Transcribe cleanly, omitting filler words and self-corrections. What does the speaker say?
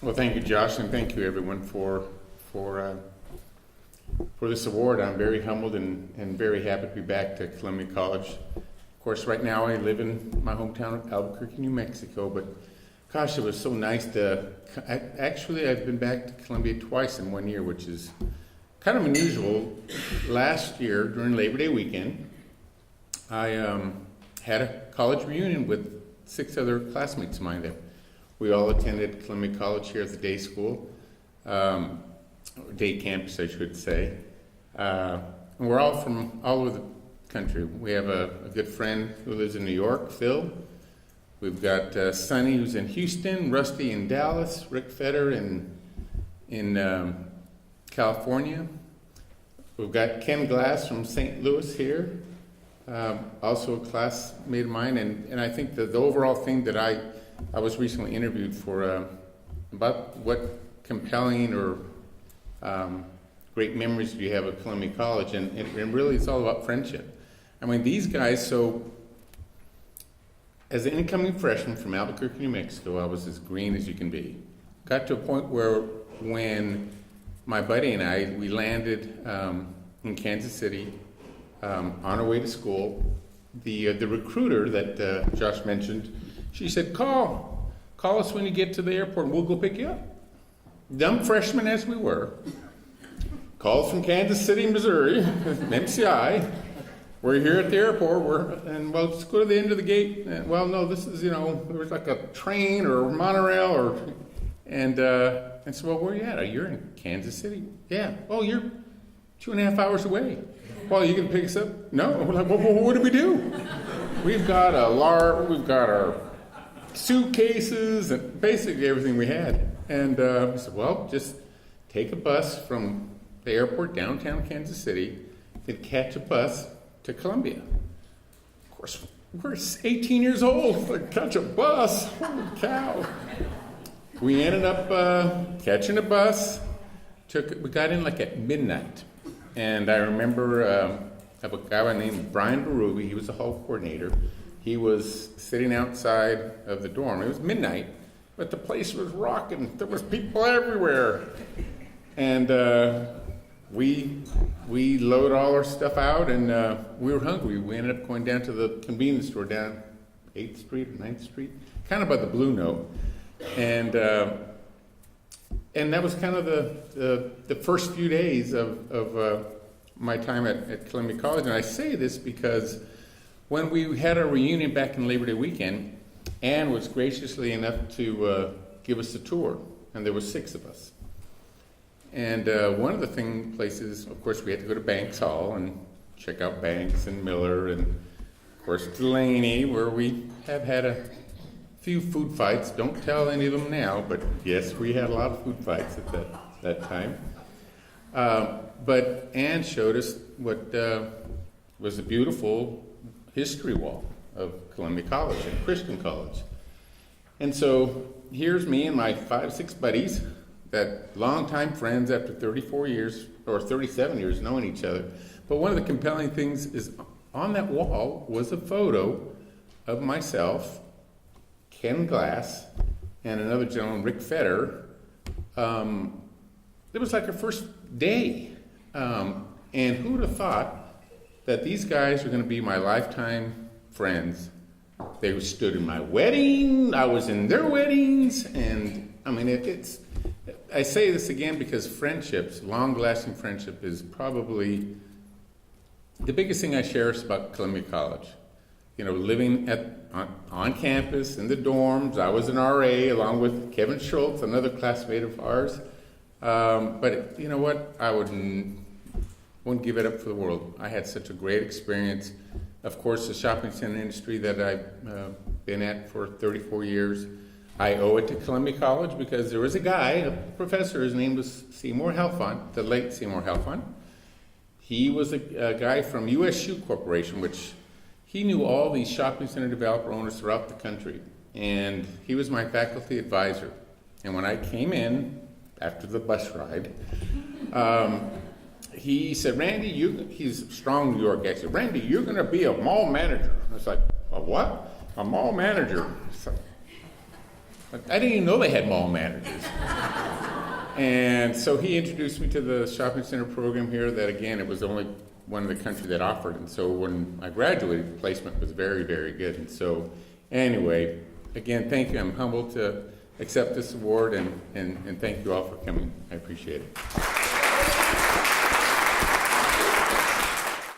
Well, thank you, Josh, and thank you, everyone, for this award. I'm very humbled and very happy to be back to Columbia College. Of course, right now I live in my hometown of Albuquerque, New Mexico, but gosh, it was so nice to, I've been back to Columbia twice in 1 year, which is kind of unusual. Last year, during Labor Day weekend, I had a college reunion with 6 other classmates of mine that we all attended Columbia College here at the day school, day campus, I should say. And we're all from all over the country. We have a good friend who lives in New York, Phil. We've got Sonny, who's in Houston, Rusty in Dallas, Rick Fetter in California. We've got Ken Glass from St. Louis here, also a classmate of mine. And I think that the overall thing that I was recently interviewed for about what compelling or great memories do you have of Columbia College, and really it's all about friendship. I mean, these guys, so as an incoming freshman from Albuquerque, New Mexico, I was as green as you can be. Got to a point where when my buddy and I, we landed in Kansas City on our way to school, the recruiter that Josh mentioned, she said, call us when you get to the airport and we'll go pick you up. Dumb freshmen as we were, called from Kansas City, Missouri, MCI. We're here at the airport, well, just go to the end of the gate. Well, no, this is, there was like a train or monorail and so, well, where are you at? Oh, you're in Kansas City. Yeah. Oh, you're 2.5 hours away. Well, you can pick us up? No. We're like, well, what do we do? We've got our suitcases and basically everything we had. And I said, well, just take a bus from the airport downtown Kansas City, then catch a bus to Columbia. Of course, we're 18 years old, like, catch a bus, holy cow. We ended up catching a bus, we got in like at midnight. And I remember a guy named Brian Berube, he was the hall coordinator. He was sitting outside of the dorm. It was midnight, but the place was rocking. There was people everywhere. And we loaded all our stuff out, and we were hungry. We ended up going down to the convenience store down 8th Street or 9th Street, kind of by the Blue Note. And that was kind of the first few days of my time at Columbia College. And I say this because when we had our reunion back in Labor Day weekend, Ann was graciously enough to give us a tour, and there were 6 of us. And one of the places, of course, we had to go to Banks Hall and check out Banks and Miller, and of course Delaney, where we have had a few food fights. Don't tell any of them now, but yes, we had a lot of food fights at that time. But Ann showed us what was a beautiful history wall of Columbia College, a Christian college. And so here's me and my 5-6 buddies, that longtime friends after 34 years or 37 years knowing each other. But one of the compelling things is on that wall was a photo of myself, Ken Glass, and another gentleman, Rick Fetter. It was like our first day. And who would have thought that these guys are going to be my lifetime friends? They stood in my wedding, I was in their weddings, and I mean, I say this again because friendships, long-lasting friendship, is probably the biggest thing I cherish about Columbia College. Living on campus, in the dorms. I was an RA along with Kevin Schultz, another classmate of ours. But you know what? I wouldn't give it up for the world. I had such a great experience. Of course, the shopping center industry that I've been at for 34 years, I owe it to Columbia College because there was a guy, a professor, his name was Seymour Helfont, the late Seymour Helfont. He was a guy from U.S. Shoe Corporation, which he knew all these shopping center developer owners throughout the country. And he was my faculty advisor. And when I came in, after the bus ride, he said, Randy, he's a strong New York accent. Randy, you're going to be a mall manager. I was like, a what? A mall manager. I didn't even know they had mall managers. And so he introduced me to the shopping center program here that, again, it was the only one in the country that offered. And so when I graduated, placement was very, very good. And so anyway, again, thank you. I'm humbled to accept this award, and thank you all for coming. I appreciate it.